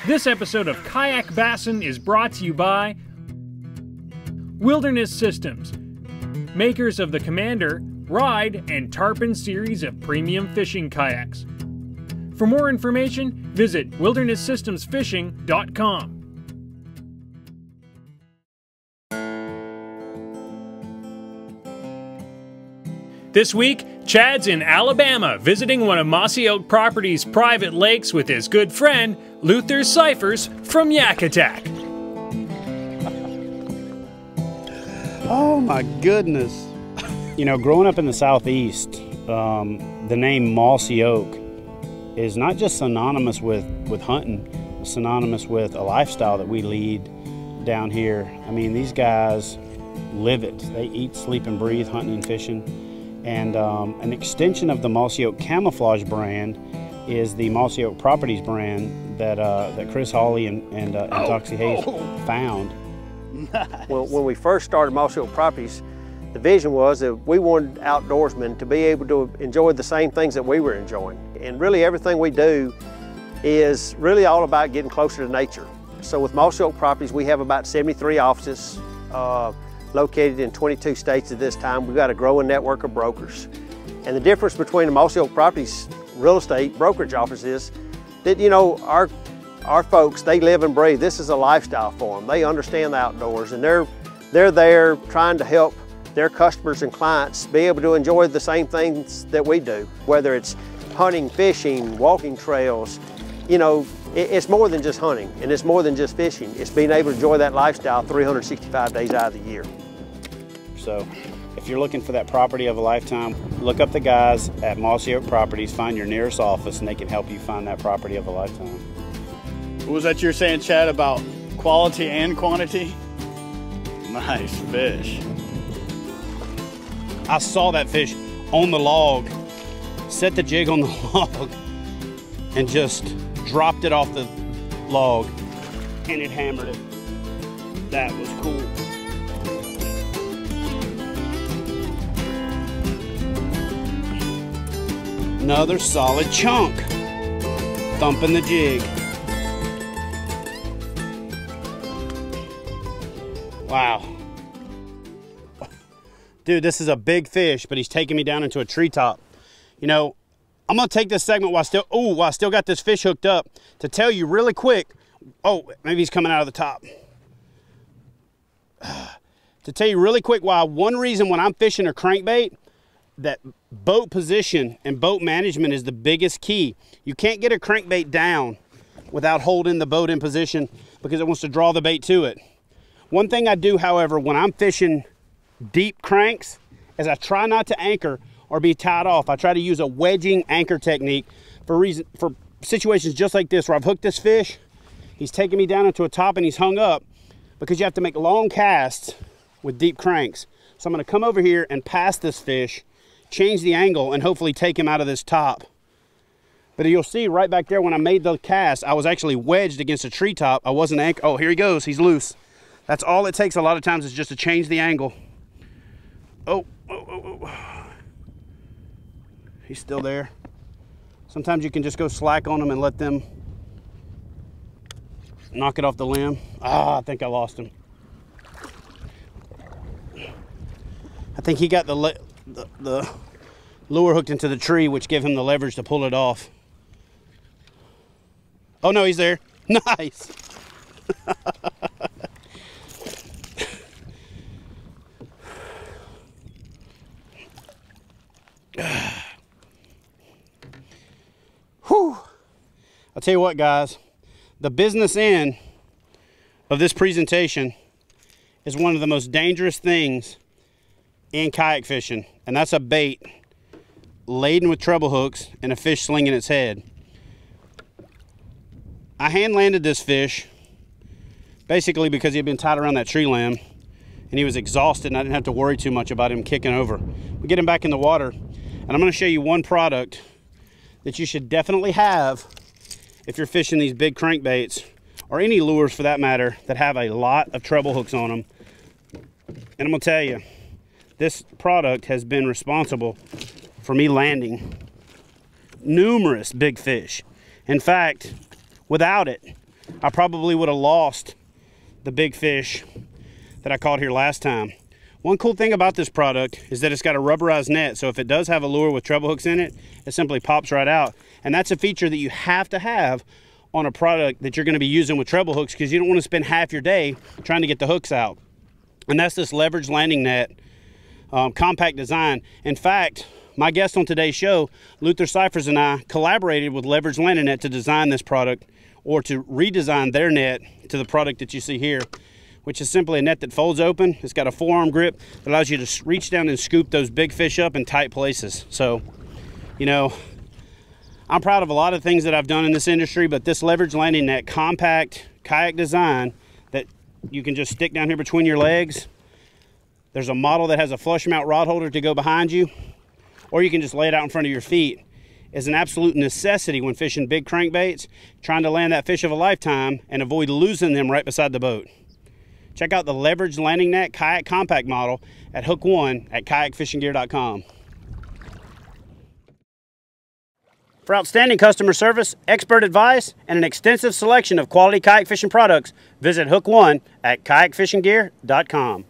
This episode of Kayak Bassin is brought to you by Wilderness Systems, makers of the Commander, Ride, and Tarpon series of premium fishing kayaks. For more information, visit wildernesssystemsfishing.com. This week, Chad's in Alabama visiting one of Mossy Oak Properties' private lakes with his good friend, Luther Cifers from YakAttack. Oh my goodness. You know, growing up in the Southeast, the name Mossy Oak is not just synonymous with hunting, it's synonymous with a lifestyle that we lead down here. I mean, these guys live it. They eat, sleep, and breathe hunting and fishing. And an extension of the Mossy Oak camouflage brand is the Mossy Oak Properties brand that Chris Hawley and Toxie Hayes found. Nice. When we first started Mossy Oak Properties, the vision was that we wanted outdoorsmen to be able to enjoy the same things that we were enjoying. And really everything we do is really all about getting closer to nature. So with Mossy Oak Properties, we have about 73 offices located in 22 states at this time. We've got a growing network of brokers. And the difference between the Mossy Oak Properties real estate brokerage office is that, you know, our folks, they live and breathe. This is a lifestyle for them. They understand the outdoors, and they're there trying to help their customers and clients be able to enjoy the same things that we do, whether it's hunting, fishing, walking trails. You know, it's more than just hunting, and it's more than just fishing. It's being able to enjoy that lifestyle 365 days out of the year. So if you're looking for that property of a lifetime, look up the guys at Mossy Oak Properties, find your nearest office, and they can help you find that property of a lifetime. What was that you're saying, Chad, about quality and quantity? Nice fish. I saw that fish on the log, set the jig on the log, and just dropped it off the log, and it hammered it. That was cool. Another solid chunk, thumping the jig. Wow. Dude, this is a big fish, but he's taking me down into a treetop. You know, I'm gonna take this segment while I still got this fish hooked up to tell you really quick. Oh, maybe he's coming out of the top. To tell you really quick why one reason when I'm fishing a crankbait, that boat position and boat management is the biggest key. You can't get a crankbait down without holding the boat in position because it wants to draw the bait to it. One thing I do, however, when I'm fishing deep cranks is I try not to anchor or be tied off. I try to use a wedging anchor technique for situations just like this where I've hooked this fish, he's taking me down into a top and he's hung up, because you have to make long casts with deep cranks. So I'm gonna come over here and pass this fish, change the angle, and hopefully take him out of this top. But you'll see right back there when I made the cast, I was actually wedged against a treetop. I wasn't anchored. Oh, here he goes, he's loose. That's all it takes a lot of times, is just to change the angle. Oh. He's still there. Sometimes you can just go slack on them and let them knock it off the limb. Ah, I think I lost him. I think he got the lure hooked into the tree, which gave him the leverage to pull it off. Oh no, he's there. Nice. Whew. I'll tell you what, guys, the business end of this presentation is one of the most dangerous things in kayak fishing, and that's a bait laden with treble hooks and a fish slinging its head. I hand landed this fish basically because he had been tied around that tree limb and he was exhausted, and I didn't have to worry too much about him kicking over. We get him back in the water, and I'm going to show you one product that you should definitely have if you're fishing these big crankbaits, or any lures for that matter, that have a lot of treble hooks on them. And I'm going to tell you, this product has been responsible for me landing numerous big fish. In fact, without it, I probably would have lost the big fish that I caught here last time. One cool thing about this product is that it's got a rubberized net, so if it does have a lure with treble hooks in it, it simply pops right out. And that's a feature that you have to have on a product that you're going to be using with treble hooks, because you don't want to spend half your day trying to get the hooks out. And that's this leverage landing net, compact design. In fact, my guest on today's show, Luther Cifers, and I collaborated with Leverage Landing Net to design this product, or to redesign their net to the product that you see here, which is simply a net that folds open. It's got a forearm grip that allows you to reach down and scoop those big fish up in tight places. So, you know, I'm proud of a lot of things that I've done in this industry, but this Leverage Landing Net compact kayak design that you can just stick down here between your legs. There's a model that has a flush mount rod holder to go behind you, or you can just lay it out in front of your feet, is an absolute necessity when fishing big crankbaits, trying to land that fish of a lifetime and avoid losing them right beside the boat. Check out the Leverage Landing Net Kayak Compact model at Hook 1 at kayakfishinggear.com. For outstanding customer service, expert advice, and an extensive selection of quality kayak fishing products, visit Hook 1 at kayakfishinggear.com.